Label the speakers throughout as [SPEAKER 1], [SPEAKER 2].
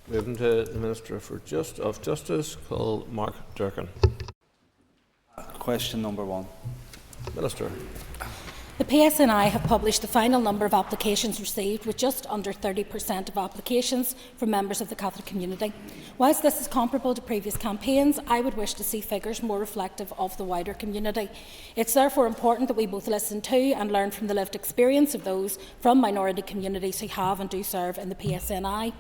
[SPEAKER 1] Moving to the Minister of Justice, call Mark Durkan.
[SPEAKER 2] Question number 1.
[SPEAKER 1] Minister.
[SPEAKER 3] The PSNI have published the final number of applications received, with just under 30% of applications from members of the Catholic community. Whilst this is comparable to previous campaigns, I would wish to see figures more reflective of the wider community. It's therefore important that we both listen to and learn from the lived experience of those from minority communities who have and do serve in the PSNI.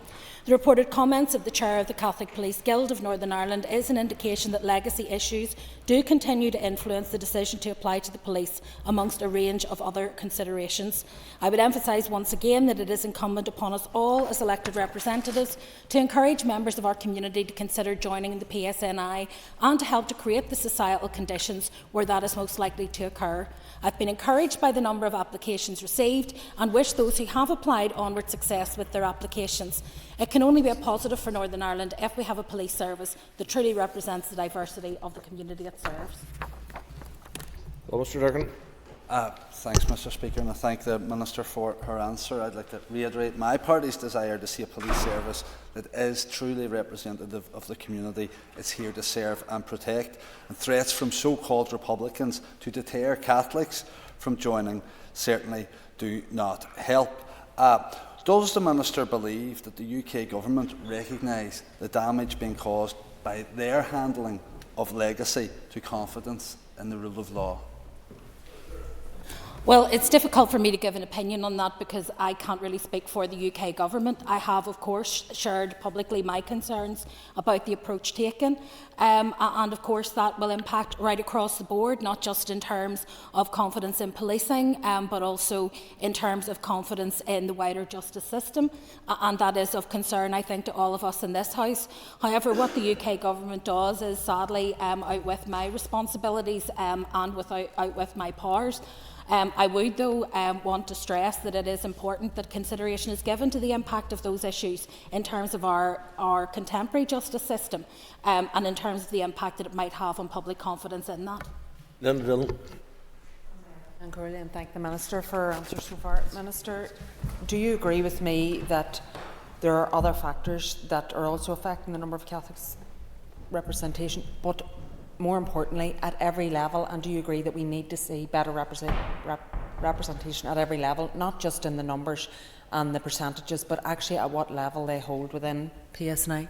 [SPEAKER 3] The reported comments of the Chair of the Catholic Police Guild of Northern Ireland is an indication that legacy issues do continue to influence the decision to apply to the police, amongst a range of other considerations. I would emphasise once again that it is incumbent upon us all as elected representatives to encourage members of our community to consider joining the PSNI and to help to create the societal conditions where that is most likely to occur. I've been encouraged by the number of applications received and wish those who have applied onward success with their applications. It can only be a positive for Northern Ireland if we have a police service that truly represents the diversity of the community it serves.
[SPEAKER 1] Well, Mr. Durkan.
[SPEAKER 2] Thanks, Mr. Speaker, and I thank the Minister for her answer. I'd like to reiterate my party's desire to see a police service that is truly representative of the community it's here to serve and protect. And threats from so-called Republicans to deter Catholics from joining certainly do not help. Does the Minister believe that the UK Government recognise the damage being caused by their handling of legacy to confidence in the rule of law?
[SPEAKER 3] Well, it's difficult for me to give an opinion on that because I can't really speak for the UK Government. I have, of course, shared publicly my concerns about the approach taken, and of course that will impact right across the board, not just in terms of confidence in policing, but also in terms of confidence in the wider justice system, and that is of concern, I think, to all of us in this House. However, what the UK Government does is sadly out with my responsibilities and out with my powers. I would, though, want to stress that it is important that consideration is given to the impact of those issues in terms of our contemporary justice system and in terms of the impact that it might have on public confidence in that.
[SPEAKER 1] Linda Dillon.
[SPEAKER 4] And thank the Minister for her answer so far. Minister, do you agree with me that there are other factors that are also affecting the number of Catholics representation, but more importantly, at every level? And do you agree that we need to see better representation at every level, not just in the numbers and the percentages, but actually at what level they hold within PSNI?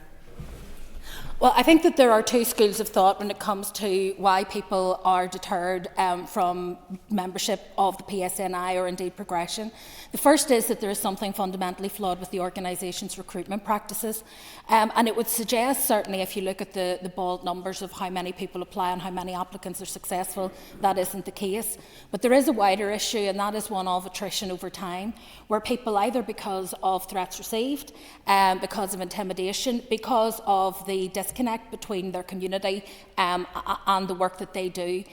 [SPEAKER 3] Well, I think that there are two schools of thought when it comes to why people are deterred from membership of the PSNI or indeed progression. The first is that there is something fundamentally flawed with the organisation's recruitment practices, and it would suggest, certainly if you look at the bald numbers of how many people apply and how many applicants are successful, that isn't the case. But there is a wider issue, and that is one of attrition over time, where people, either because of threats received, because of intimidation, because of the disconnect between their community and the work that they do,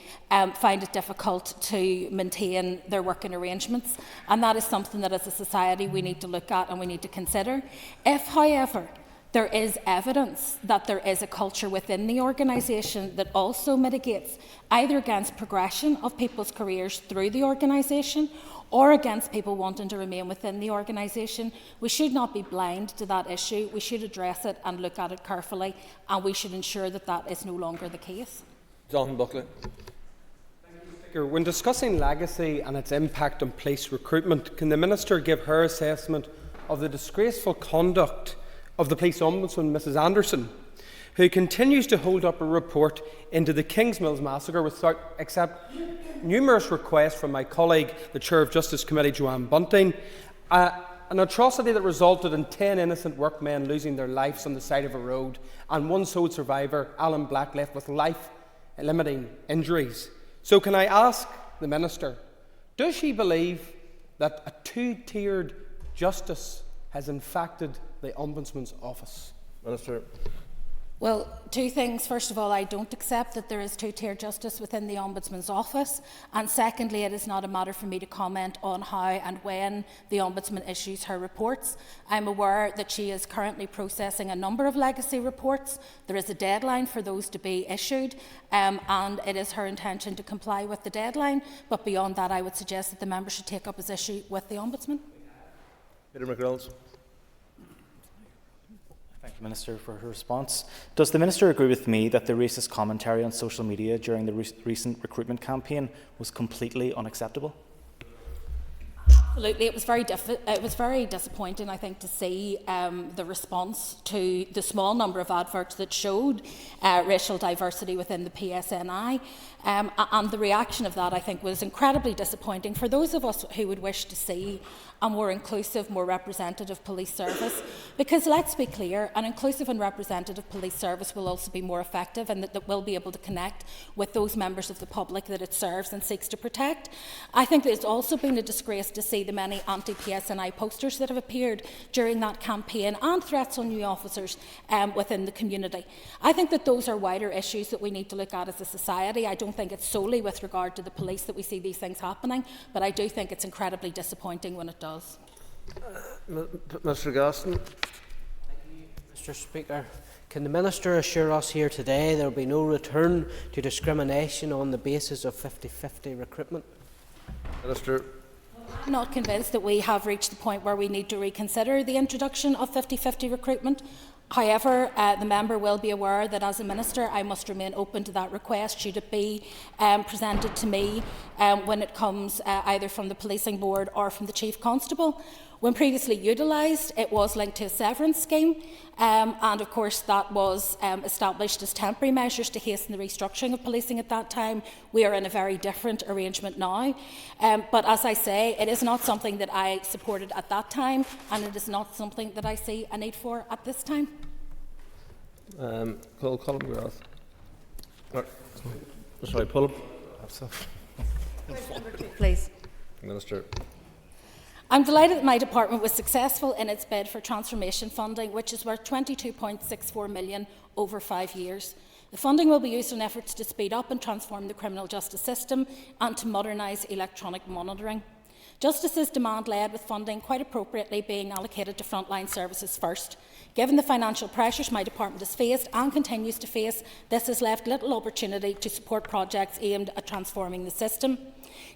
[SPEAKER 3] find it difficult to maintain their working arrangements. And that is something that as a society we need to look at and we need to consider. If, however, there is evidence that there is a culture within the organisation that also mitigates either against progression of people's careers through the organisation or against people wanting to remain within the organisation, we should not be blind to that issue. We should address it and look at it carefully, and we should ensure that that is no longer the case.
[SPEAKER 1] Jonathan Buckley.
[SPEAKER 5] When discussing legacy and its impact on police recruitment, can the Minister give her assessment of the disgraceful conduct of the Police Ombudsman, Mrs Anderson, who continues to hold up a report into the Kingsmills massacre without accept numerous requests from my colleague, the Chair of Justice Committee, Joanne Bunting, an atrocity that resulted in 10 innocent workmen losing their lives on the side of a road, and one sole survivor, Alan Black, left with life-limiting injuries. So can I ask the Minister, does she believe that a two-tiered justice has infected the Ombudsman's office?
[SPEAKER 1] Minister.
[SPEAKER 3] Well, two things. First of all, I don't accept that there is two-tier justice within the Ombudsman's office. And secondly, it is not a matter for me to comment on how and when the Ombudsman issues her reports. I'm aware that she is currently processing a number of legacy reports. There is a deadline for those to be issued, and it is her intention to comply with the deadline. But beyond that, I would suggest that the member should take up his issue with the Ombudsman.
[SPEAKER 1] Peter McReynolds.
[SPEAKER 6] Thank the Minister for her response. Does the Minister agree with me that the racist commentary on social media during the recent recruitment campaign was completely unacceptable?
[SPEAKER 3] Absolutely, it was very disappointing, I think, to see the response to the small number of adverts that showed racial diversity within the PSNI, and the reaction of that, I think, was incredibly disappointing for those of us who would wish to see a more inclusive, more representative police service. Because let's be clear, an inclusive and representative police service will also be more effective, and that will be able to connect with those members of the public that it serves and seeks to protect. I think that it's also been a disgrace to see the many anti-PSNI posters that have appeared during that campaign and threats on new officers within the community. I think that those are wider issues that we need to look at as a society. I don't think it's solely with regard to the police that we see these things happening, but I do think it's incredibly disappointing when it does.
[SPEAKER 7] Mr. Gaston. Mr. Speaker, can the Minister assure us here today there will be no return to discrimination on the basis of 50-50 recruitment?
[SPEAKER 1] Minister.
[SPEAKER 3] I'm not convinced that we have reached the point where we need to reconsider the introduction of 50-50 recruitment. However, the member will be aware that as a Minister I must remain open to that request should it be presented to me when it comes either from the Policing Board or from the Chief Constable. When previously utilised, it was linked to a severance scheme, and of course that was established as temporary measures to hasten the restructuring of policing at that time. We are in a very different arrangement now. But as I say, it is not something that I supported at that time, and it is not something that I see a need for at this time.
[SPEAKER 1] Colm McGrath. Sorry, pull up.
[SPEAKER 8] Please.
[SPEAKER 1] Minister.
[SPEAKER 3] I'm delighted that my department was successful in its bid for transformation funding, which is worth £22.64 million over 5 years. The funding will be used in efforts to speed up and transform the criminal justice system and to modernise electronic monitoring. Justice is demand-led, with funding quite appropriately being allocated to frontline services first. Given the financial pressures my department has faced and continues to face, this has left little opportunity to support projects aimed at transforming the system.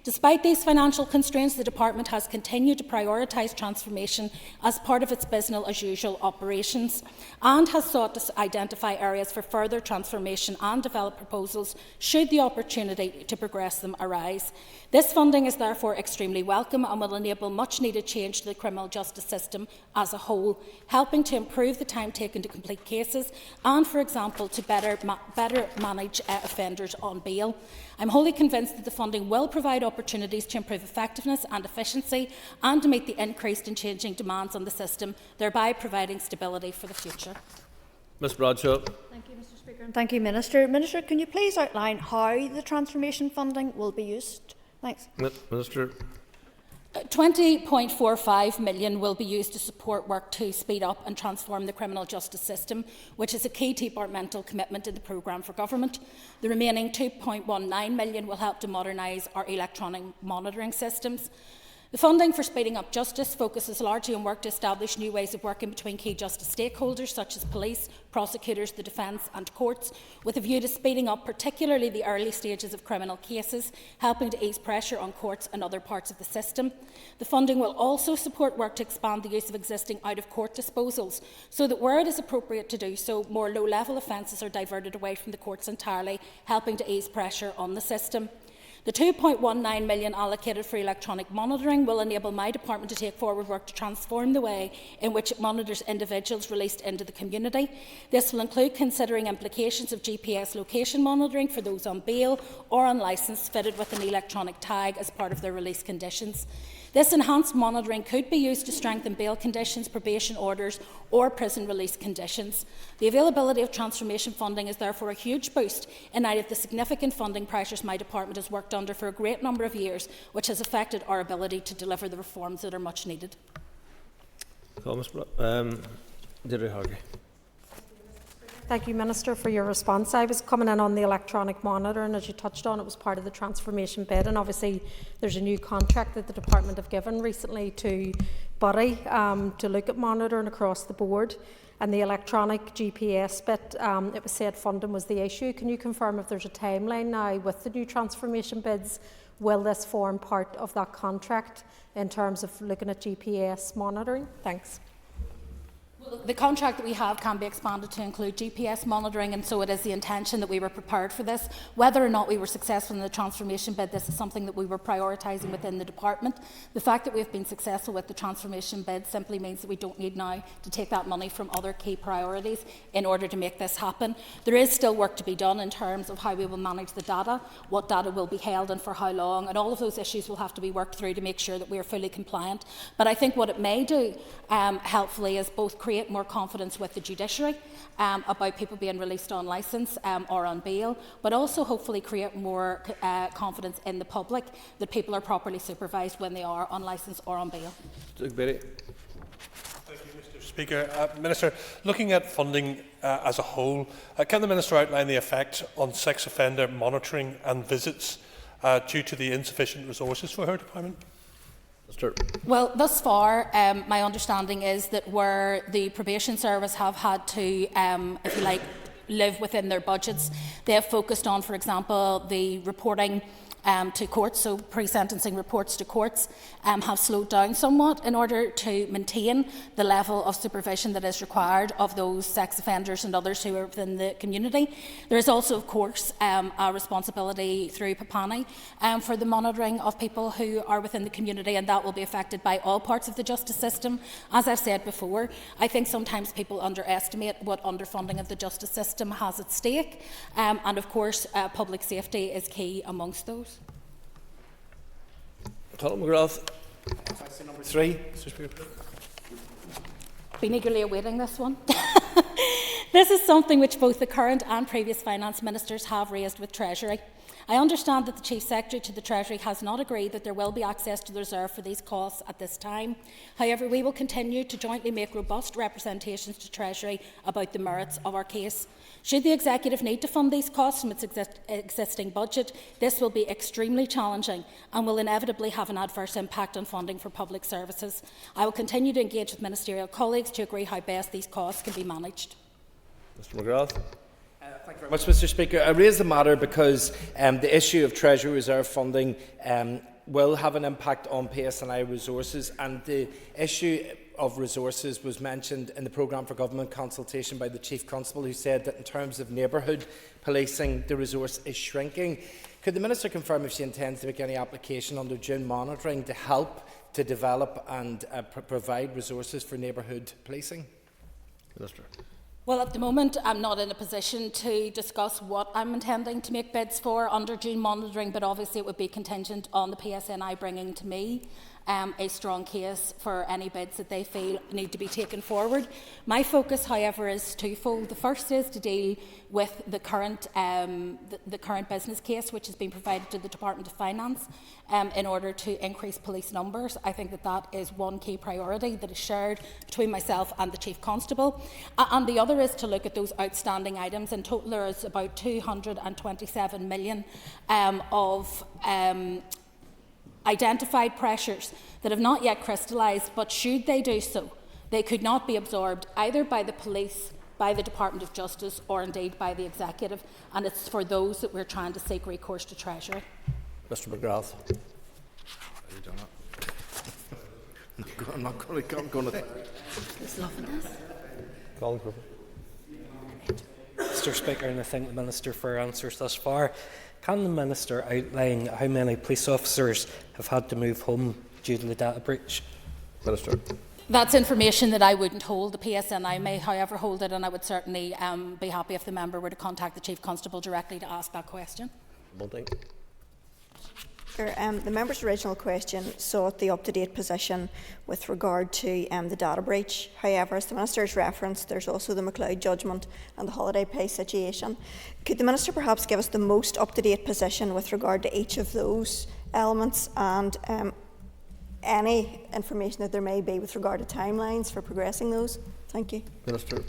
[SPEAKER 3] Despite these financial constraints, the department has continued to prioritise transformation as part of its business-as-usual operations and has sought to identify areas for further transformation and develop proposals should the opportunity to progress them arise. This funding is therefore extremely welcome and will enable much-needed change to the criminal justice system as a whole, helping to improve the time taken to complete cases and, for example, to better manage offenders on bail. I'm wholly convinced that the funding will provide opportunities to improve effectiveness and efficiency and to meet the increased and changing demands on the system, thereby providing stability for the future.
[SPEAKER 1] Ms Bradshaw.
[SPEAKER 8] Thank you, Mr. Speaker. And thank you, Minister. Minister, can you please outline how the transformation funding will be used? Thanks.
[SPEAKER 1] Minister.
[SPEAKER 3] £20.45 million will be used to support work to speed up and transform the criminal justice system, which is a key departmental commitment in the programme for government. The remaining £2.19 million will help to modernise our electronic monitoring systems. The funding for speeding up justice focuses largely on work to establish new ways of working between key justice stakeholders such as police, prosecutors, the defence and courts, with a view to speeding up particularly the early stages of criminal cases, helping to ease pressure on courts and other parts of the system. The funding will also support work to expand the use of existing out-of-court disposals, so that where it is appropriate to do so, more low-level offences are diverted away from the courts entirely, helping to ease pressure on the system. The £2.19 million allocated for electronic monitoring will enable my department to take forward work to transform the way in which it monitors individuals released into the community. This will include considering implications of GPS location monitoring for those on bail or on licence fitted with an electronic tag as part of their release conditions. This enhanced monitoring could be used to strengthen bail conditions, probation orders or prison release conditions. The availability of transformation funding is therefore a huge boost in light of the significant funding pressures my department has worked under for a great number of years, which has affected our ability to deliver the reforms that are much needed.
[SPEAKER 1] Deirdre Hargey.
[SPEAKER 9] Thank you, Minister, for your response. I was coming in on the electronic monitor, and as you touched on, it was part of the transformation bid, and obviously there's a new contract that the Department have given recently to Buddy to look at monitoring across the board, and the electronic GPS bit, it was said funding was the issue. Can you confirm if there's a timeline now with the new transformation bids? Will this form part of that contract in terms of looking at GPS monitoring? Thanks.
[SPEAKER 3] The contract that we have can be expanded to include GPS monitoring, and so it is the intention that we were prepared for this. Whether or not we were successful in the transformation bid, this is something that we were prioritising within the department. The fact that we've been successful with the transformation bid simply means that we don't need now to take that money from other key priorities in order to make this happen. There is still work to be done in terms of how we will manage the data, what data will be held and for how long, and all of those issues will have to be worked through to make sure that we are fully compliant. But I think what it may do helpfully is both create more confidence with the judiciary about people being released on licence or on bail, but also hopefully create more confidence in the public that people are properly supervised when they are on licence or on bail.
[SPEAKER 1] Doug Beattie.
[SPEAKER 10] Thank you, Mr. Speaker. Minister, looking at funding as a whole, can the Minister outline the effect on sex offender monitoring and visits due to the insufficient resources for her department?
[SPEAKER 3] Well, thus far, my understanding is that where the probation service have had to, if you like, live within their budgets, they have focused on, for example, the reporting to courts, so pre-sentencing reports to courts have slowed down somewhat in order to maintain the level of supervision that is required of those sex offenders and others who are within the community. There is also, of course, a responsibility through PAPANI for the monitoring of people who are within the community, and that will be affected by all parts of the justice system. As I've said before, I think sometimes people underestimate what underfunding of the justice system has at stake, and of course public safety is key amongst those.
[SPEAKER 1] Colin McGrath.
[SPEAKER 6] Number 3.
[SPEAKER 1] Mr. Speaker.
[SPEAKER 3] Been eagerly awaiting this one. This is something which both the current and previous finance ministers have raised with Treasury. I understand that the Chief Secretary to the Treasury has not agreed that there will be access to the reserve for these costs at this time. However, we will continue to jointly make robust representations to Treasury about the merits of our case. Should the Executive need to fund these costs from its existing budget, this will be extremely challenging and will inevitably have an adverse impact on funding for public services. I will continue to engage with ministerial colleagues to agree how best these costs can be managed.
[SPEAKER 1] Mr. McGrath.
[SPEAKER 11] Thank you very much, Mr. Speaker. I raise the matter because the issue of Treasury Reserve funding will have an impact on PSNI resources, and the issue of resources was mentioned in the Programme for Government consultation by the Chief Constable, who said that in terms of neighbourhood policing, the resource is shrinking. Could the Minister confirm if she intends to make any application under June monitoring to help to develop and provide resources for neighbourhood policing?
[SPEAKER 1] Minister.
[SPEAKER 3] Well, at the moment, I'm not in a position to discuss what I'm intending to make bids for under June monitoring, but obviously it would be contingent on the PSNI bringing to me a strong case for any bids that they feel need to be taken forward. My focus, however, is twofold. The first is to deal with the current business case which has been provided to the Department of Finance in order to increase police numbers. I think that that is one key priority that is shared between myself and the Chief Constable. And the other is to look at those outstanding items. In total, there is about 227 million of identified pressures that have not yet crystallised, but should they do so, they could not be absorbed either by the police, by the Department of Justice, or indeed by the Executive, and it's for those that we're trying to seek recourse to Treasury.
[SPEAKER 1] Mr. McGrath.
[SPEAKER 11] I'm not going to.
[SPEAKER 3] He's loving this.
[SPEAKER 1] Colin Cooper.
[SPEAKER 7] Mr. Speaker, and I thank the Minister for her answers thus far. Can the Minister outline how many police officers have had to move home due to the data breach?
[SPEAKER 1] Minister.
[SPEAKER 3] That's information that I wouldn't hold. The PSNI may, however, hold it, and I would certainly be happy if the member were to contact the Chief Constable directly to ask that question.
[SPEAKER 1] Bunting.
[SPEAKER 12] The member's original question sought the up-to-date position with regard to the data breach. However, as the Minister has referenced, there's also the McLeod judgment and the holiday pay situation. Could the Minister perhaps give us the most up-to-date position with regard to each of those elements and any information that there may be with regard to timelines for progressing those? Thank you.
[SPEAKER 1] Minister.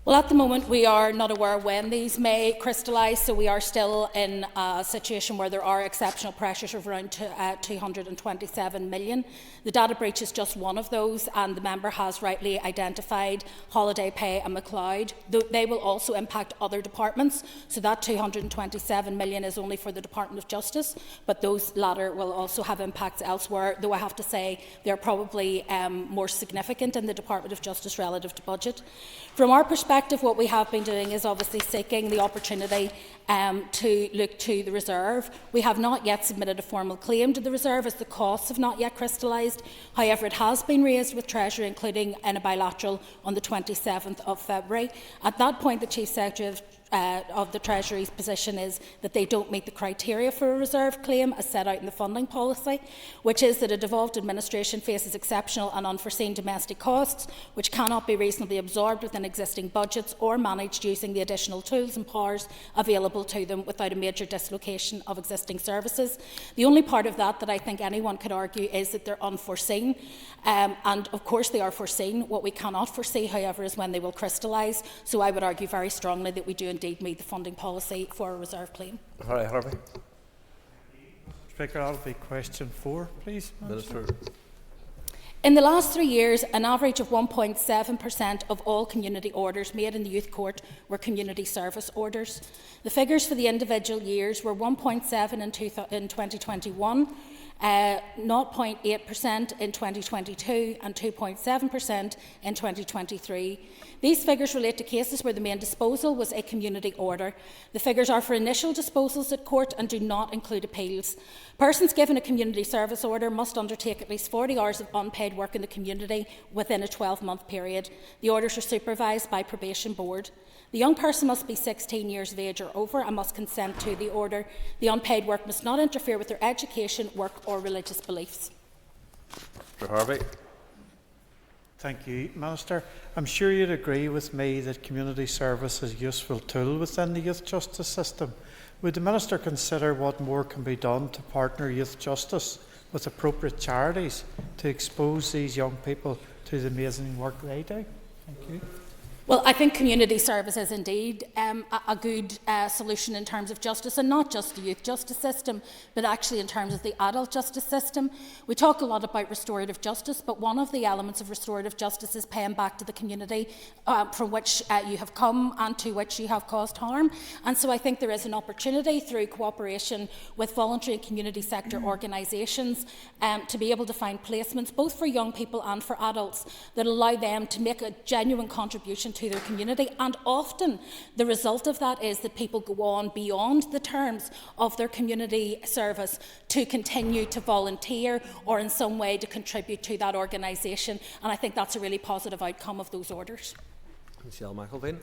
[SPEAKER 3] Well, at the moment, we are not aware when these may crystallise, so we are still in a situation where there are exceptional pressures of around 227 million. The data breach is just one of those, and the member has rightly identified holiday pay and McLeod. They will also impact other departments, so that 227 million is only for the Department of Justice, but those latter will also have impacts elsewhere, though I have to say they're probably more significant in the Department of Justice relative to budget. From our perspective, what we have been doing is obviously seeking the opportunity to look to the reserve. We have not yet submitted a formal claim to the reserve as the costs have not yet crystallised. However, it has been raised with Treasury, including in a bilateral on the 27th of February. At that point, the Chief Secretary of the Treasury's position is that they don't meet the criteria for a reserve claim as set out in the funding policy, which is that a devolved administration faces exceptional and unforeseen domestic costs which cannot be reasonably absorbed within existing budgets or managed using the additional tools and powers available to them without a major dislocation of existing services. The only part of that I think anyone could argue is that they're unforeseen, and of course they are foreseen. What we cannot foresee, however, is when they will crystallise, so I would argue very strongly that we do indeed meet the funding policy for a reserve claim.
[SPEAKER 1] Harry Harvey.
[SPEAKER 13] Speaker, that'll be question 4, please.
[SPEAKER 1] Minister.
[SPEAKER 3] In the last 3 years, an average of 1.7% of all community orders made in the Youth Court were community service orders. The figures for the individual years were 1.7% in 2021, 0.8% in 2022 and 2.7% in 2023. These figures relate to cases where the main disposal was a community order. The figures are for initial disposals at court and do not include appeals. Persons given a community service order must undertake at least 40 hours of unpaid work in the community within a 12-month period. The orders are supervised by Probation Board. The young person must be 16 years of age or over and must consent to the order. The unpaid work must not interfere with their education, work or religious beliefs.
[SPEAKER 1] Mr. Harvey.
[SPEAKER 13] Thank you, Minister. I'm sure you'd agree with me that community service is a useful tool within the youth justice system. Would the Minister consider what more can be done to partner youth justice with appropriate charities to expose these young people to the amazing work they do? Thank you.
[SPEAKER 3] Well, I think community service is indeed a good solution in terms of justice, and not just the youth justice system, but actually in terms of the adult justice system. We talk a lot about restorative justice, but one of the elements of restorative justice is paying back to the community from which you have come and to which you have caused harm. And so I think there is an opportunity through cooperation with voluntary and community sector organisations to be able to find placements, both for young people and for adults, that allow them to make a genuine contribution to their community, and often the result of that is that people go on beyond the terms of their community service to continue to volunteer or in some way to contribute to that organisation, and I think that's a really positive outcome of those orders.
[SPEAKER 1] Michelle McElveen.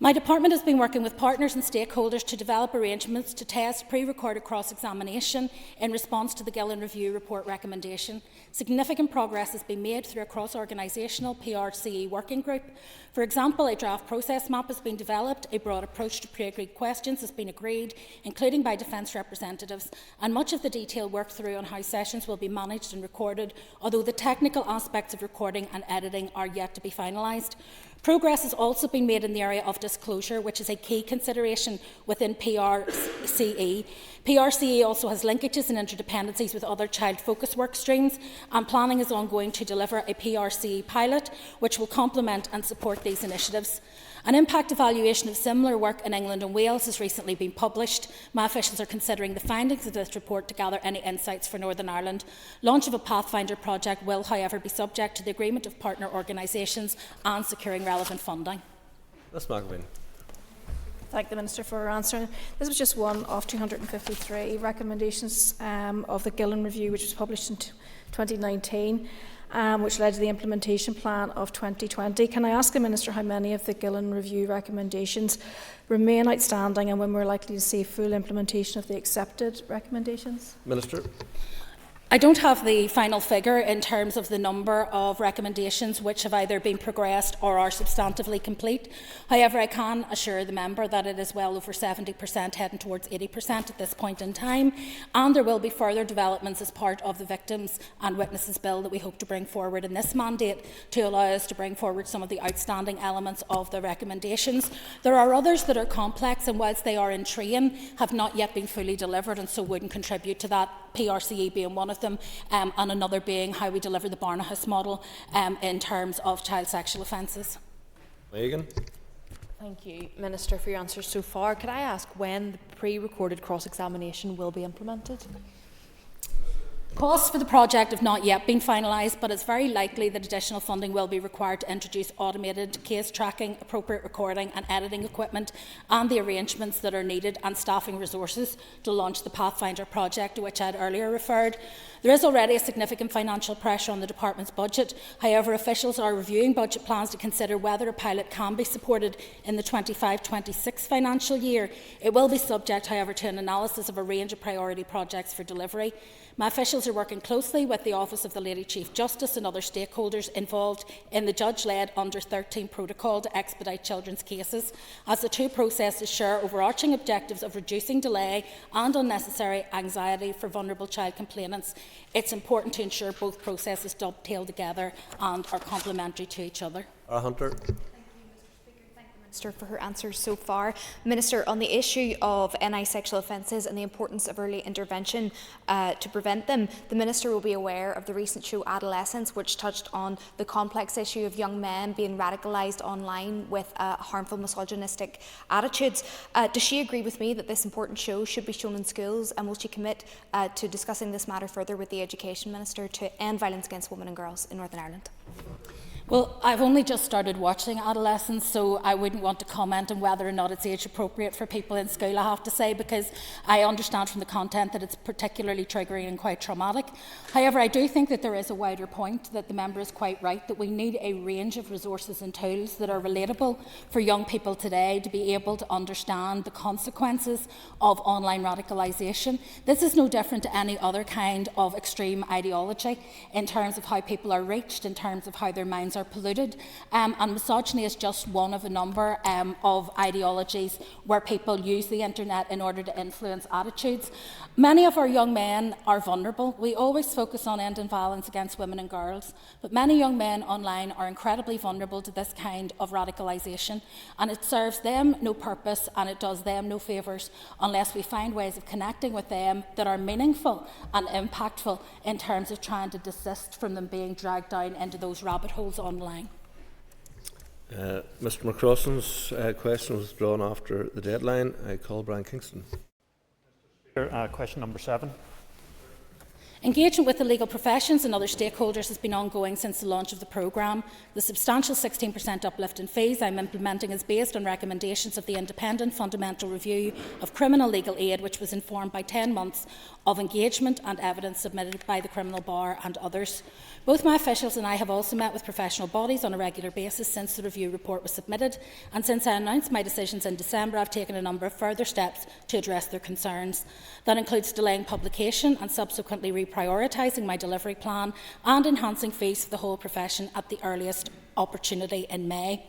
[SPEAKER 3] My department has been working with partners and stakeholders to develop arrangements to test pre-recorded cross-examination in response to the Gillen Review report recommendation. Significant progress has been made through a cross-organisational PRCE working group. For example, a draft process map has been developed, a broad approach to pre-agreed questions has been agreed, including by defence representatives, and much of the detail worked through on how sessions will be managed and recorded, although the technical aspects of recording and editing are yet to be finalised. Progress has also been made in the area of disclosure, which is a key consideration within PRCE. PRCE also has linkages and interdependencies with other child-focused work streams, and planning is ongoing to deliver a PRCE pilot, which will complement and support these initiatives. An impact evaluation of similar work in England and Wales has recently been published. My officials are considering the findings of this report to gather any insights for Northern Ireland. Launch of a Pathfinder project will, however, be subject to the agreement of partner organisations and securing relevant funding.
[SPEAKER 1] Ms. McElveen.
[SPEAKER 14] Thank the Minister for her answer. This was just one of 253 recommendations of the Gillen Review, which was published in 2019. Which led to the implementation plan of 2020. Can I ask the Minister how many of the Gillen Review recommendations remain outstanding and when we're likely to see full implementation of the accepted recommendations?
[SPEAKER 1] Minister.
[SPEAKER 3] I don't have the final figure in terms of the number of recommendations which have either been progressed or are substantively complete. However, I can assure the member that it is well over 70%, heading towards 80% at this point in time, and there will be further developments as part of the Victims and Witnesses Bill that we hope to bring forward in this mandate to allow us to bring forward some of the outstanding elements of the recommendations. There are others that are complex and, whilst they are in train, have not yet been fully delivered and so wouldn't contribute to that, PRCE being one of them, and another being how we deliver the Barnahus model in terms of child sexual offences.
[SPEAKER 1] Megan.
[SPEAKER 15] Thank you, Minister, for your answers so far. Could I ask when the pre-recorded cross-examination will be implemented?
[SPEAKER 3] Costs for the project have not yet been finalised, but it's very likely that additional funding will be required to introduce automated case tracking, appropriate recording and editing equipment, and the arrangements that are needed and staffing resources to launch the Pathfinder project, to which I had earlier referred. There is already a significant financial pressure on the department's budget. However, officials are reviewing budget plans to consider whether a pilot can be supported in the 25-26 financial year. It will be subject, however, to an analysis of a range of priority projects for delivery. My officials are working closely with the Office of the Lady Chief Justice and other stakeholders involved in the judge-led Under 13 protocol to expedite children's cases, as the two processes share overarching objectives of reducing delay and unnecessary anxiety for vulnerable child complainants. It's important to ensure both processes dovetail together and are complementary to each other.
[SPEAKER 1] Hunter.
[SPEAKER 16] Minister for her answers so far. Minister, on the issue of NI sexual offences and the importance of early intervention to prevent them, the Minister will be aware of the recent show Adolescence, which touched on the complex issue of young men being radicalised online with harmful misogynistic attitudes. Does she agree with me that this important show should be shown in schools, and will she commit to discussing this matter further with the Education Minister to end violence against women and girls in Northern Ireland?
[SPEAKER 3] Well, I've only just started watching Adolescence, so I wouldn't want to comment on whether or not it's age appropriate for people in school, I have to say, because I understand from the content that it's particularly triggering and quite traumatic. However, I do think that there is a wider point, that the member is quite right, that we need a range of resources and tools that are relatable for young people today to be able to understand the consequences of online radicalisation. This is no different to any other kind of extreme ideology in terms of how people are reached, in terms of how their minds are polluted, and misogyny is just one of a number of ideologies where people use the internet in order to influence attitudes. Many of our young men are vulnerable. We always focus on ending violence against women and girls, but many young men online are incredibly vulnerable to this kind of radicalisation, and it serves them no purpose and it does them no favours unless we find ways of connecting with them that are meaningful and impactful in terms of trying to desist from them being dragged down into those rabbit holes online.
[SPEAKER 1] Mr McCrossan's question was withdrawn after the deadline. I call Brian Kingston.
[SPEAKER 17] Question number 7.
[SPEAKER 3] Engagement with the legal professions and other stakeholders has been ongoing since the launch of the programme. The substantial 16% uplift in fees I'm implementing is based on recommendations of the Independent Fundamental Review of Criminal Legal Aid, which was informed by 10 months of engagement and evidence submitted by the Criminal Bar and others. Both my officials and I have also met with professional bodies on a regular basis since the review report was submitted, and since I announced my decisions in December, I've taken a number of further steps to address their concerns. That includes delaying publication and subsequently reprioritising my delivery plan and enhancing fees for the whole profession at the earliest opportunity in May.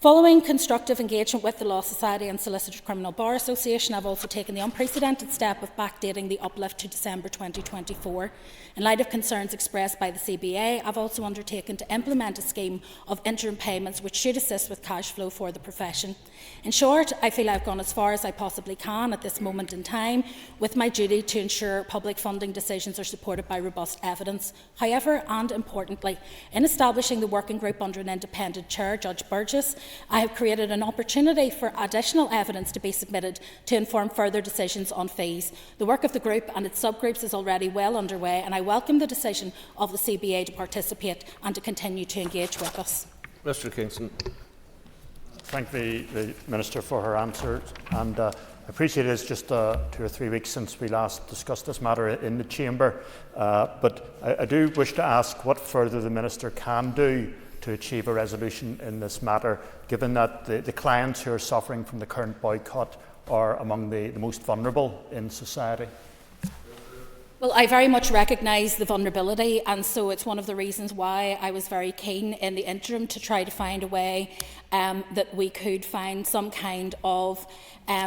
[SPEAKER 3] Following constructive engagement with the Law Society and Solicitor Criminal Bar Association, I've also taken the unprecedented step of backdating the uplift to December 2024. In light of concerns expressed by the CBA, I've also undertaken to implement a scheme of interim payments which should assist with cash flow for the profession. In short, I feel I've gone as far as I possibly can at this moment in time with my duty to ensure public funding decisions are supported by robust evidence. However, and importantly, in establishing the working group under an independent chair, Judge Burgess, I have created an opportunity for additional evidence to be submitted to inform further decisions on fees. The work of the group and its subgroups is already well underway, and I welcome the decision of the CBA to participate and to continue to engage with us.
[SPEAKER 1] Mr Kingston.
[SPEAKER 17] Thank the Minister for her answers, and I appreciate it's just 2 or 3 weeks since we last discussed this matter in the Chamber, but I do wish to ask what further the Minister can do to achieve a resolution in this matter, given that the clients who are suffering from the current boycott are among the most vulnerable in society.
[SPEAKER 3] Well, I very much recognise the vulnerability, and so it's one of the reasons why I was very keen in the interim to try to find a way that we could find some kind of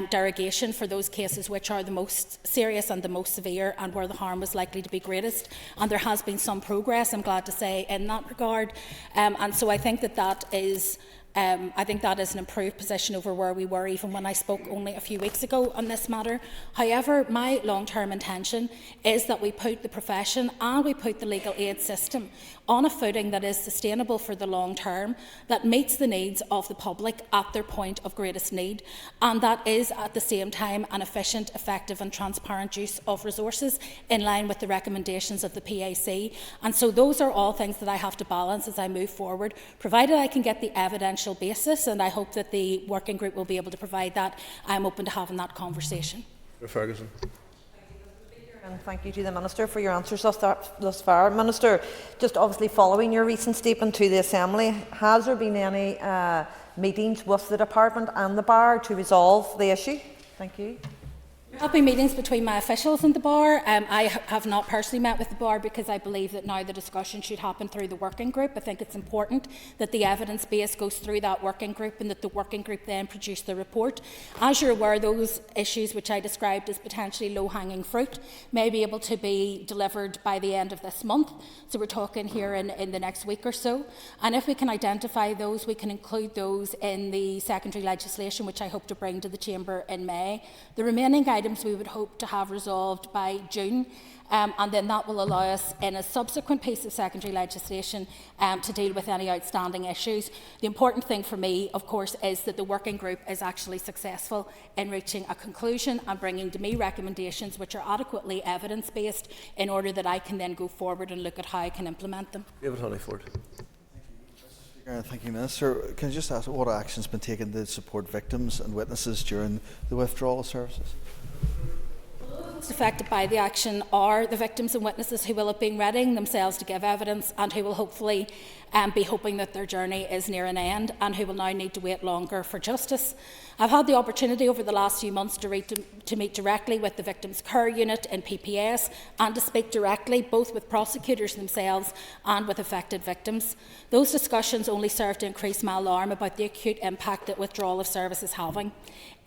[SPEAKER 3] derogation for those cases which are the most serious and the most severe and where the harm was likely to be greatest. And there has been some progress, I'm glad to say, in that regard. And so I think that is an improved position over where we were even when I spoke only a few weeks ago on this matter. However, my long-term intention is that we put the profession and we put the legal aid system on a footing that is sustainable for the long term, that meets the needs of the public at their point of greatest need, and that is at the same time an efficient, effective and transparent use of resources in line with the recommendations of the PAC. And so those are all things that I have to balance as I move forward, provided I can get the evidential basis, and I hope that the working group will be able to provide that. I'm open to having that conversation.
[SPEAKER 1] Ferguson.
[SPEAKER 4] And thank you to the Minister for your answers thus far. Minister, just obviously following your recent statement to the Assembly, has there been any meetings with the Department and the Bar to resolve the issue? Thank you.
[SPEAKER 3] There have been meetings between my officials and the Bar. I have not personally met with the Bar because I believe that now the discussion should happen through the working group. I think it's important that the evidence base goes through that working group and that the working group then produce the report. As you're aware, those issues which I described as potentially low-hanging fruit may be able to be delivered by the end of this month. So we're talking here in the next week or so. And if we can identify those, we can include those in the secondary legislation, which I hope to bring to the Chamber in May. The remaining items we would hope to have resolved by June, and then that will allow us in a subsequent piece of secondary legislation to deal with any outstanding issues. The important thing for me, of course, is that the working group is actually successful in reaching a conclusion and bringing to me recommendations which are adequately evidence-based in order that I can then go forward and look at how I can implement them.
[SPEAKER 1] David Honeyford.
[SPEAKER 2] Thank you, Minister. Can I just ask what action has been taken to support victims and witnesses during the withdrawal of services?
[SPEAKER 3] Most affected by the action are the victims and witnesses who will have been readying themselves to give evidence and who will hopefully be hoping that their journey is near an end and who will now need to wait longer for justice. I've had the opportunity over the last few months to meet directly with the Victims Care Unit in PPS and to speak directly both with prosecutors themselves and with affected victims. Those discussions only serve to increase my alarm about the acute impact that withdrawal of service is having.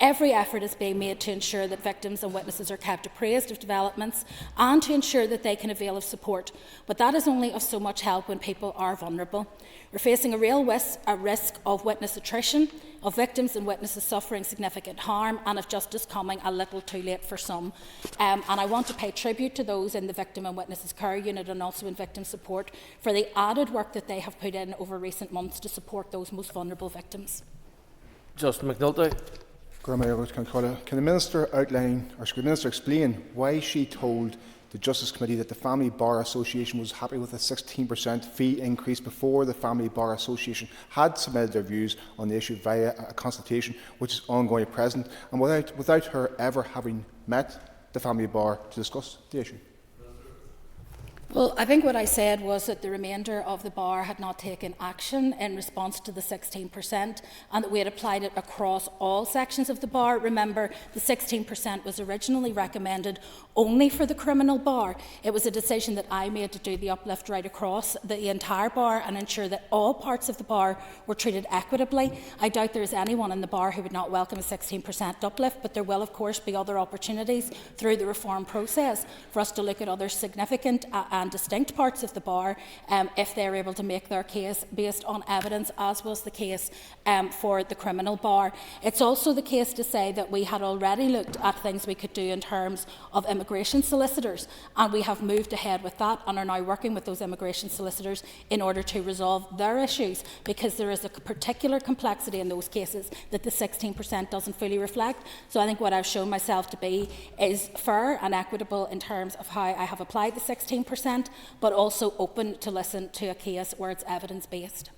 [SPEAKER 3] Every effort is being made to ensure that victims and witnesses are kept appraised of developments and to ensure that they can avail of support. But that is only of so much help when people are vulnerable. We're facing a real risk of witness attrition, of victims and witnesses suffering significant harm, and of justice coming a little too late for some. And I want to pay tribute to those in the Victim and Witnesses Care Unit and also in victim support for the added work that they have put in over recent months to support those most vulnerable victims.
[SPEAKER 1] Justin McNulty.
[SPEAKER 18] Can the Minister outline, or should the Minister explain why she told the Justice Committee that the Family Bar Association was happy with a 16% fee increase before the Family Bar Association had submitted their views on the issue via a consultation which is ongoing at present, and without her ever having met the Family Bar to discuss the issue?
[SPEAKER 3] Well, I think what I said was that the remainder of the Bar had not taken action in response to the 16% and that we had applied it across all sections of the Bar. Remember, the 16% was originally recommended only for the criminal Bar. It was a decision that I made to do the uplift right across the entire Bar and ensure that all parts of the Bar were treated equitably. I doubt there is anyone in the Bar who would not welcome a 16% uplift, but there will of course be other opportunities through the reform process for us to look at other significant and distinct parts of the Bar if they're able to make their case based on evidence, as was the case for the criminal Bar. It's also the case to say that we had already looked at things we could do in terms of immigration solicitors, and we have moved ahead with that and are now working with those immigration solicitors in order to resolve their issues, because there is a particular complexity in those cases that the 16% doesn't fully reflect. So I think what I've shown myself to be is fair and equitable in terms of how I have applied the 16%, but also open to listen to a case where it's evidence-based.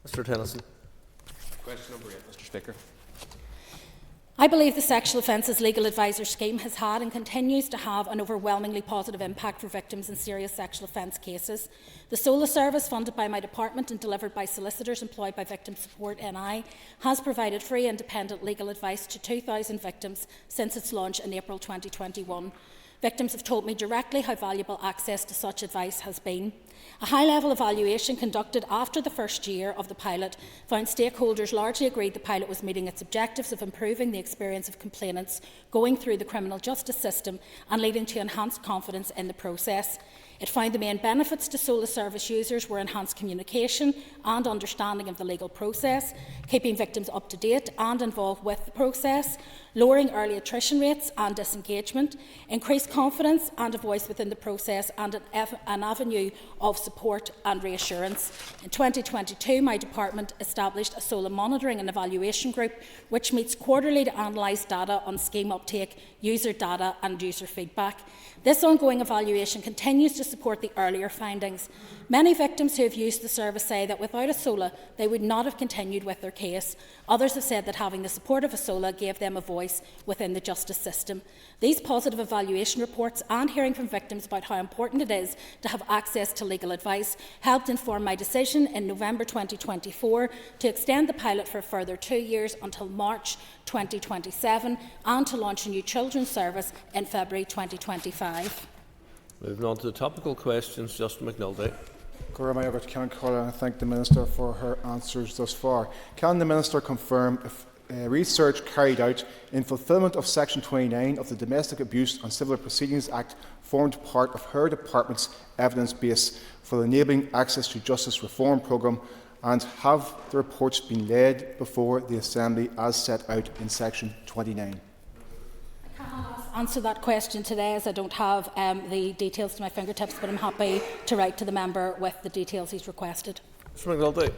[SPEAKER 1] Mr Tennyson.
[SPEAKER 19] Question number 8, Mr Speaker.
[SPEAKER 3] I believe the Sexual Offences Legal Advisor Scheme has had and continues to have an overwhelmingly positive impact for victims in serious sexual offence cases. The SOLA service, funded by my department and delivered by solicitors employed by Victim Support NI, has provided free independent legal advice to 2,000 victims since its launch in April 2021. Victims have told me directly how valuable access to such advice has been. A high-level evaluation conducted after the first year of the pilot found stakeholders largely agreed the pilot was meeting its objectives of improving the experience of complainants going through the criminal justice system and leading to enhanced confidence in the process. It found the main benefits to SOLA service users were enhanced communication and understanding of the legal process, keeping victims up to date and involved with the process, lowering early attrition rates and disengagement, increased confidence and a voice within the process, and an avenue of support and reassurance. In 2022, my department established a SOLA monitoring and evaluation group which meets quarterly to analyse data on scheme uptake, user data and user feedback. This ongoing evaluation continues to support the earlier findings. Many victims who have used the service say that without a SOLA, they would not have continued with their case. Others have said that having the support of a SOLA gave them a voice within the justice system. These positive evaluation reports and hearing from victims about how important it is to have access to legal advice helped inform my decision in November 2024 to extend the pilot for a further 2 years until March 2027 and to launch a new children's service in February 2025.
[SPEAKER 1] Moving on to the topical questions, Justin McNulty.
[SPEAKER 18] I thank the Minister for her answers thus far. Can the Minister confirm if research carried out in fulfilment of Section 29 of the Domestic Abuse and Civil Proceedings Act formed part of her department's evidence base for the Enabling Access to Justice Reform Programme, and have the reports been laid before the Assembly as set out in Section 29?
[SPEAKER 3] I cannot answer that question today as I don't have the details to my fingertips, but I'm happy to write to the member with the details he's requested.
[SPEAKER 1] Mr. McNulty.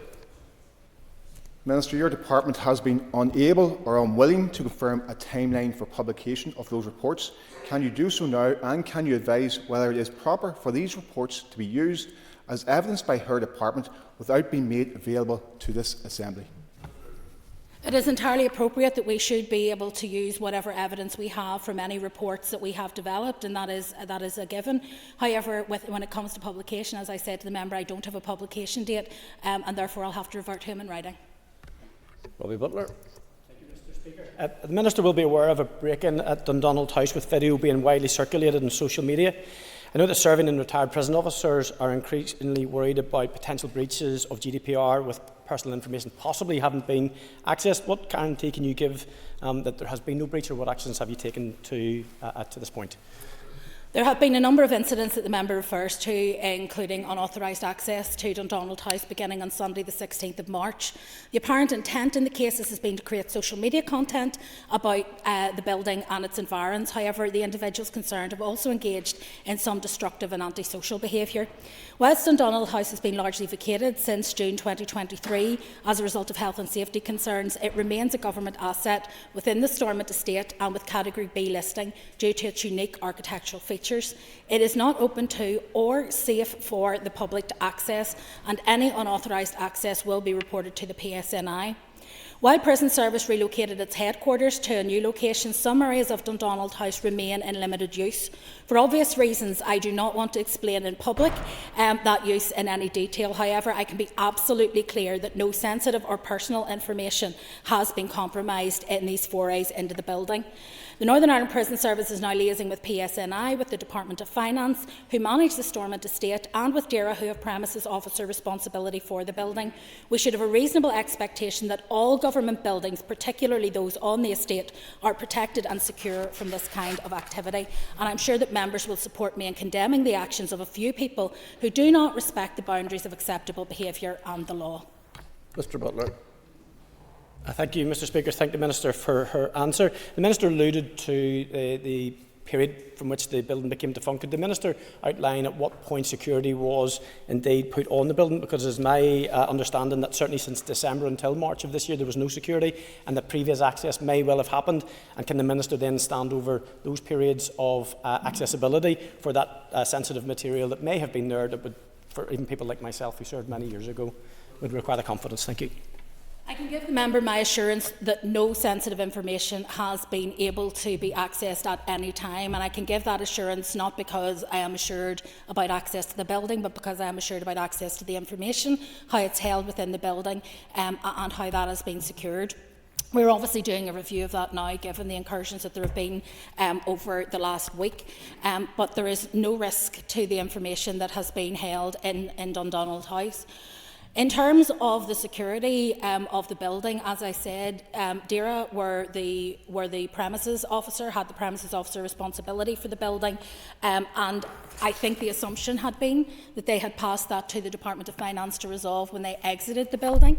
[SPEAKER 18] Minister, your department has been unable or unwilling to confirm a timeline for publication of those reports. Can you do so now, and can you advise whether it is proper for these reports to be used as evidence by her department without being made available to this Assembly?
[SPEAKER 3] It is entirely appropriate that we should be able to use whatever evidence we have from any reports that we have developed, and that is a given. However, when it comes to publication, as I said to the member, I don't have a publication date, and therefore I'll have to revert to him in writing.
[SPEAKER 1] Robbie Butler.
[SPEAKER 20] The Minister will be aware of a break-in at Dundonald House with video being widely circulated on social media. I know that serving and retired prison officers are increasingly worried about potential breaches of GDPR with personal information possibly haven't been accessed. What guarantee can you give that there has been no breach, or what actions have you taken to this point?
[SPEAKER 3] There have been a number of incidents that the member refers to, including unauthorised access to Dundonald House beginning on Sunday the 16th of March. The apparent intent in the cases has been to create social media content about the building and its environs. However, the individuals concerned have also engaged in some destructive and antisocial behaviour. Whilst Dundonald House has been largely vacated since June 2023 as a result of health and safety concerns, it remains a government asset within the Stormont estate and with Category B listing due to its unique architectural features. It is not open to or safe for the public to access, and any unauthorised access will be reported to the PSNI. While Prison Service relocated its headquarters to a new location, some areas of Dundonald House remain in limited use. For obvious reasons, I do not want to explain in public that use in any detail. However, I can be absolutely clear that no sensitive or personal information has been compromised in these forays into the building. The Northern Ireland Prison Service is now liaising with PSNI, with the Department of Finance, who manage the Stormont estate, and with DAERA, who have premises officer responsibility for the building. We should have a reasonable expectation that all government buildings, particularly those on the estate, are protected and secure from this kind of activity. And I'm sure that members will support me in condemning the actions of a few people who do not respect the boundaries of acceptable behaviour and the law.
[SPEAKER 1] Mr. Butler.
[SPEAKER 20] Thank you, Mr. Speaker. Thank the Minister for her answer. The Minister alluded to the period from which the building became defunct. Could the Minister outline at what point security was indeed put on the building? Because it is my understanding that certainly since December until March of this year there was no security, and that previous access may well have happened. And can the Minister then stand over those periods of accessibility for that sensitive material that may have been there, that would, for even people like myself who served many years ago, would require the confidence? Thank you.
[SPEAKER 3] I can give the member my assurance that no sensitive information has been able to be accessed at any time, and I can give that assurance not because I am assured about access to the building, but because I am assured about access to the information, how it's held within the building, and how that has been secured. We're obviously doing a review of that now, given the incursions that there have been over the last week, but there is no risk to the information that has been held in Dundonald House. In terms of the security of the building, as I said, DAERA were the premises officer, had the premises officer responsibility for the building, and I think the assumption had been that they had passed that to the Department of Finance to resolve when they exited the building.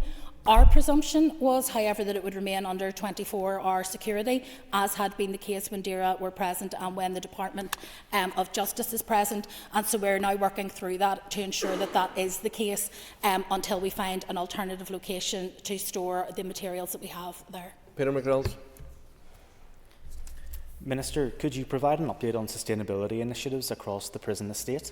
[SPEAKER 3] Our presumption was, however, that it would remain under 24-hour security, as had been the case when DAERA were present and when the Department of Justice is present. And so we're now working through that to ensure that that is the case until we find an alternative location to store the materials that we have there.
[SPEAKER 1] Peter McReynolds.
[SPEAKER 6] Minister, could you provide an update on sustainability initiatives across the prison estate?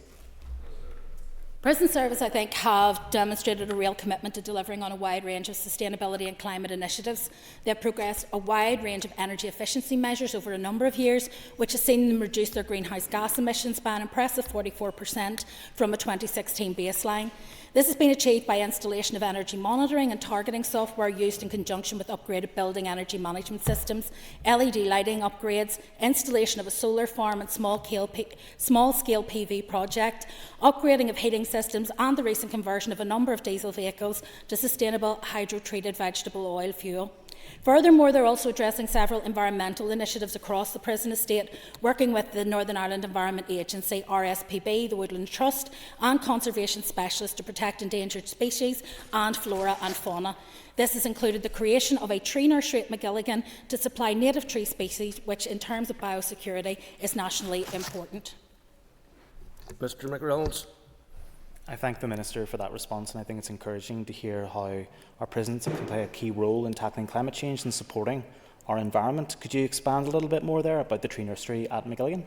[SPEAKER 3] Prison Service, I think, have demonstrated a real commitment to delivering on a wide range of sustainability and climate initiatives. They have progressed a wide range of energy efficiency measures over a number of years, which has seen them reduce their greenhouse gas emissions by an impressive 44% from a 2016 baseline. This has been achieved by installation of energy monitoring and targeting software used in conjunction with upgraded building energy management systems, LED lighting upgrades, installation of a solar farm and small-scale PV project, upgrading of heating systems and the recent conversion of a number of diesel vehicles to sustainable hydro-treated vegetable oil fuel. Furthermore, they're also addressing several environmental initiatives across the prison estate, working with the Northern Ireland Environment Agency, RSPB, the Woodland Trust and conservation specialists to protect endangered species and flora and fauna. This has included the creation of a tree nursery at Magilligan to supply native tree species, which in terms of biosecurity is nationally important.
[SPEAKER 1] Mr McReynolds.
[SPEAKER 6] I thank the Minister for that response, and I think it's encouraging to hear how our prisons can play a key role in tackling climate change and supporting our environment. Could you expand a little bit more there about the tree nursery at Magilligan?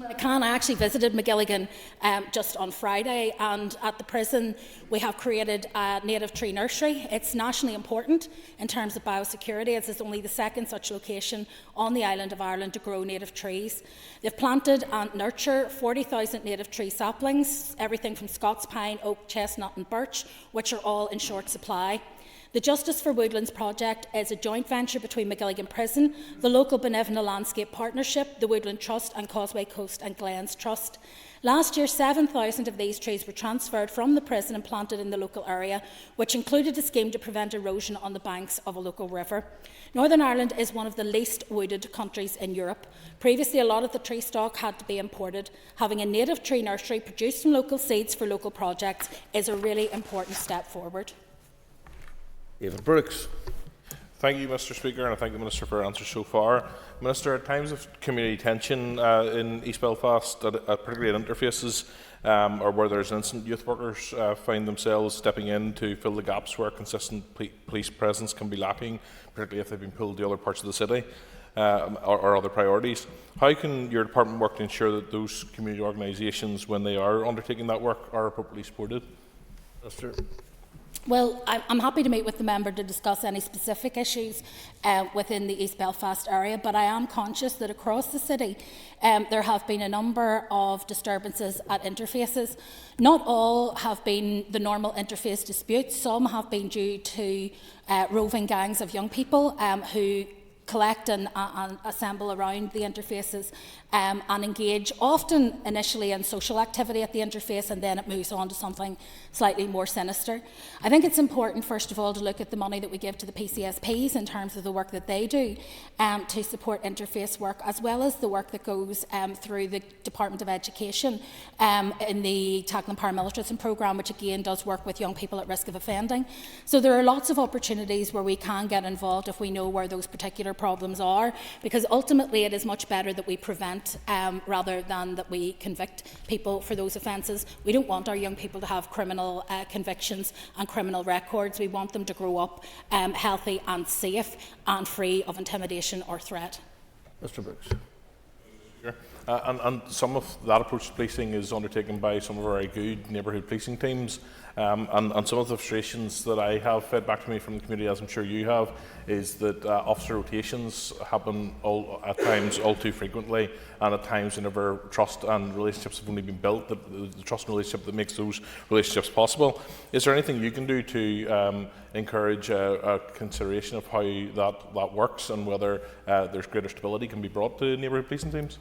[SPEAKER 3] I actually visited Magilligan just on Friday, and at the prison we have created a native tree nursery. It's nationally important in terms of biosecurity, as it's only the second such location on the island of Ireland to grow native trees. They've planted and nurture 40,000 native tree saplings, everything from Scots pine, oak, chestnut and birch, which are all in short supply. The Justice for Woodlands project is a joint venture between Magilligan Prison, the local Benevna Landscape Partnership, the Woodland Trust and Causeway Coast and Glens Trust. Last year, 7,000 of these trees were transferred from the prison and planted in the local area, which included a scheme to prevent erosion on the banks of a local river. Northern Ireland is one of the least wooded countries in Europe. Previously, a lot of the tree stock had to be imported. Having a native tree nursery produced from local seeds for local projects is a really important step forward.
[SPEAKER 1] David Brooks.
[SPEAKER 21] Thank you, Mr Speaker, and I thank the Minister for her answers so far. Minister, at times of community tension in East Belfast, particularly at interfaces, or where there's an incident, youth workers find themselves stepping in to fill the gaps where consistent police presence can be lacking, particularly if they've been pulled to other parts of the city or other priorities. How can your department work to ensure that those community organisations, when they are undertaking that work, are appropriately supported?
[SPEAKER 1] Minister.
[SPEAKER 3] Well, I'm happy to meet with the member to discuss any specific issues within the East Belfast area, but I am conscious that across the city there have been a number of disturbances at interfaces. Not all have been the normal interface disputes. Some have been due to roving gangs of young people who collect and assemble around the interfaces and engage often initially in social activity at the interface, and then it moves on to something slightly more sinister. I think it's important, first of all, to look at the money that we give to the PCSPs in terms of the work that they do to support interface work, as well as the work that goes through the Department of Education in the Tackling Paramilitarism programme, which again does work with young people at risk of offending. So there are lots of opportunities where we can get involved if we know where those particular problems are, because ultimately it is much better that we prevent rather than that we convict people for those offences. We don't want our young people to have criminal convictions and criminal records. We want them to grow up healthy and safe and free of intimidation or threat.
[SPEAKER 1] Mr Brooks.
[SPEAKER 21] And some of that approach to policing is undertaken by some of our very good neighbourhood policing teams. And some of the frustrations that I have fed back to me from the community, as I'm sure you have, is that officer rotations happen at times all too frequently, and at times whenever trust and relationships have only been built, the trust and relationship that makes those relationships possible. Is there anything you can do to encourage a consideration of how that works, and whether there's greater stability can be brought to neighbourhood policing teams?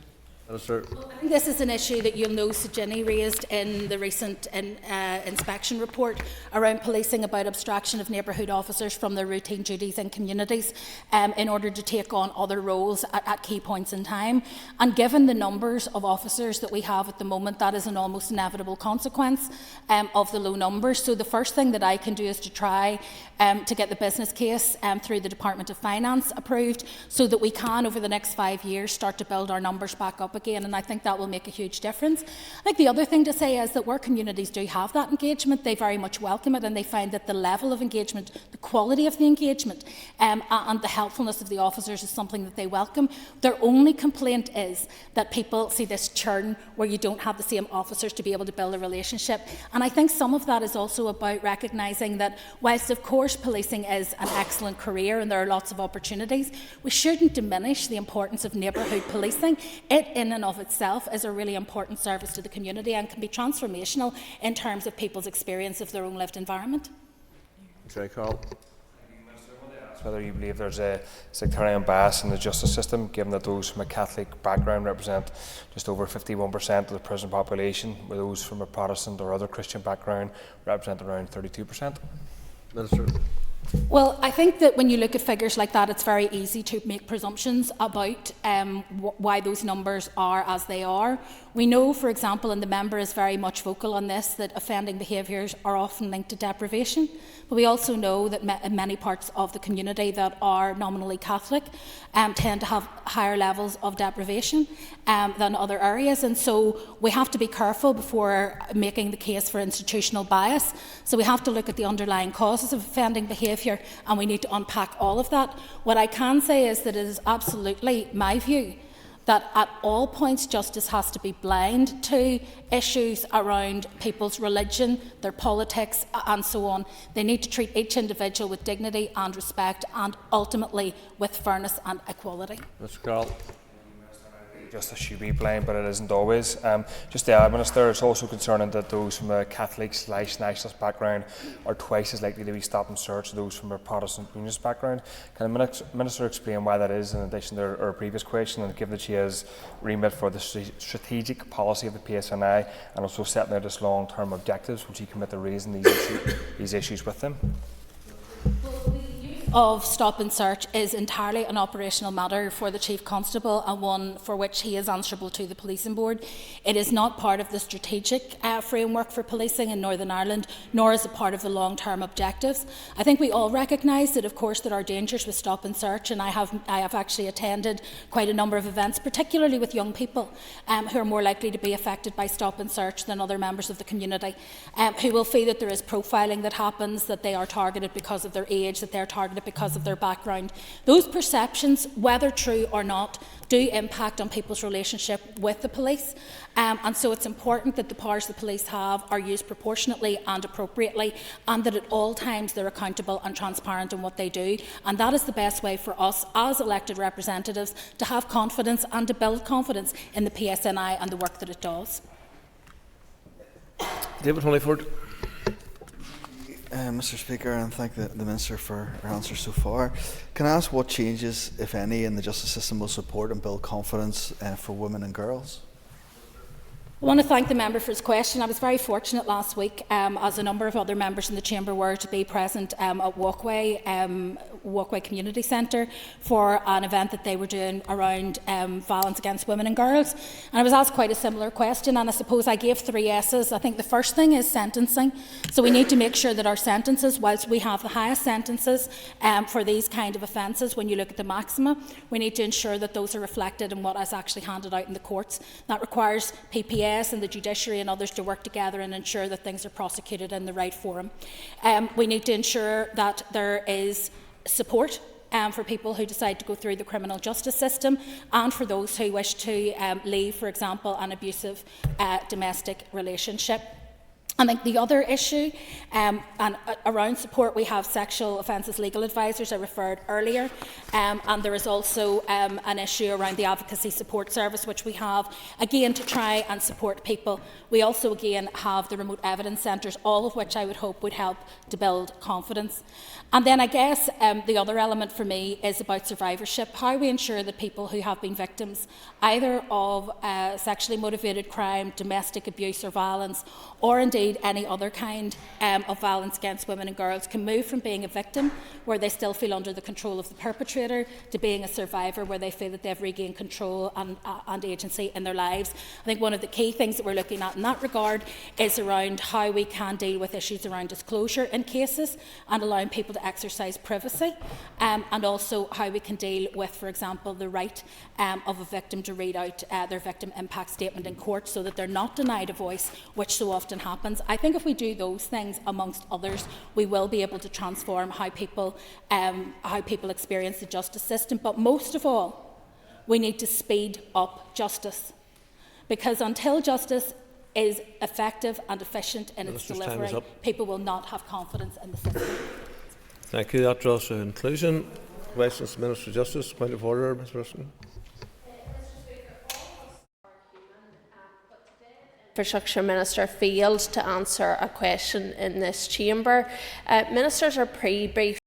[SPEAKER 1] Minister.
[SPEAKER 3] I think this is an issue that you'll know Ginny raised in the recent inspection report around policing, about abstraction of neighbourhood officers from their routine duties in communities in order to take on other roles at key points in time. And given the numbers of officers that we have at the moment, that is an almost inevitable consequence of the low numbers. So the first thing that I can do is to try to get the business case through the Department of Finance approved, so that we can, over the next 5 years, start to build our numbers back up again, and I think that will make a huge difference. I think the other thing to say is that where communities do have that engagement, they very much welcome it, and they find that the level of engagement, the quality of the engagement and the helpfulness of the officers is something that they welcome. Their only complaint is that people see this churn where you don't have the same officers to be able to build a relationship, and I think some of that is also about recognising that whilst of course policing is an excellent career and there are lots of opportunities, we shouldn't diminish the importance of neighbourhood policing. It in and of itself is a really important service to the community and can be transformational in terms of people's experience of their own lived environment.
[SPEAKER 1] Okay, Carl.
[SPEAKER 5] Whether you believe there's a sectarian bias in the justice system, given that those from a Catholic background represent just over 51% of the prison population, where those from a Protestant or other Christian background represent around 32%.
[SPEAKER 1] Minister.
[SPEAKER 3] Well, I think that when you look at figures like that, it's very easy to make presumptions about why those numbers are as they are. We know, for example, and the member is very much vocal on this, that offending behaviours are often linked to deprivation. But we also know that many parts of the community that are nominally Catholic tend to have higher levels of deprivation than other areas. And so we have to be careful before making the case for institutional bias. So we have to look at the underlying causes of offending behaviour, and we need to unpack all of that. What I can say is that it is absolutely my view that at all points justice has to be blind to issues around people's religion, their politics and so on. They need to treat each individual with dignity and respect, and ultimately with fairness and equality.
[SPEAKER 1] Mr. Carl.
[SPEAKER 5] Justice should be blind, but it isn't always. Just to add, Minister, it's also concerning that those from a Catholic/nationalist background are twice as likely to be stopped and searched as those from a Protestant Unionist background. Can the Minister explain why that is, in addition to her previous question, and given that she has remit for the strategic policy of the PSNI and also setting out its long-term objectives, would she commit to raising these issues with them?
[SPEAKER 3] Of stop and search is entirely an operational matter for the Chief Constable, and one for which he is answerable to the Policing Board. It is not part of the strategic framework for policing in Northern Ireland, nor is it part of the long-term objectives. I think we all recognise that, of course, there are dangers with stop and search, and I have actually attended quite a number of events, particularly with young people who are more likely to be affected by stop and search than other members of the community, who will feel that there is profiling that happens, that they are targeted because of their age, that they are targeted because of their background. Those perceptions, whether true or not, do impact on people's relationship with the police, and so it's important that the powers the police have are used proportionately and appropriately, and that at all times they're accountable and transparent in what they do, and that is the best way for us as elected representatives to have confidence and to build confidence in the PSNI and the work that it does.
[SPEAKER 1] David Holyford.
[SPEAKER 2] Mr. Speaker, and thank the Minister for her answer so far. Can I ask what changes, if any, in the justice system will support and build confidence for women and girls?
[SPEAKER 3] I want to thank the member for his question. I was very fortunate last week, as a number of other members in the Chamber were, to be present at Walkway Community Centre for an event that they were doing around violence against women and girls. And I was asked quite a similar question, and I suppose I gave 3 S's. I think the first thing is sentencing. So we need to make sure that our sentences, whilst we have the highest sentences for these kind of offences, when you look at the maxima, we need to ensure that those are reflected in what is actually handed out in the courts. That requires PPS and the judiciary and others to work together and ensure that things are prosecuted in the right forum. We need to ensure that there is support for people who decide to go through the criminal justice system and for those who wish to leave, for example, an abusive domestic relationship. I think the other issue around support, we have sexual offences legal advisors I referred earlier, and there is also an issue around the advocacy support service which we have, again to try and support people. We also again have the remote evidence centres, all of which I would hope would help to build confidence. And then I guess the other element for me is about survivorship, how we ensure that people who have been victims either of sexually motivated crime, domestic abuse or violence, or indeed any other kind of violence against women and girls can move from being a victim, where they still feel under the control of the perpetrator, to being a survivor, where they feel that they've regained control and agency in their lives. I think one of the key things that we're looking at in that regard is around how we can deal with issues around disclosure in cases and allowing people to exercise privacy, and also how we can deal with, for example, the right of a victim to read out their victim impact statement in court so that they're not denied a voice, which so often happens. I think if we do those things, amongst others, we will be able to transform how people experience the justice system. But most of all, we need to speed up justice, because until justice is effective and efficient in its delivery, people will not have confidence in the system.
[SPEAKER 1] Thank you. That draws to a conclusion. Questions to Minister of Justice. Point of order, Ms. Ruskin.
[SPEAKER 8] Infrastructure Minister failed to answer a question in this chamber. Ministers are pre-briefed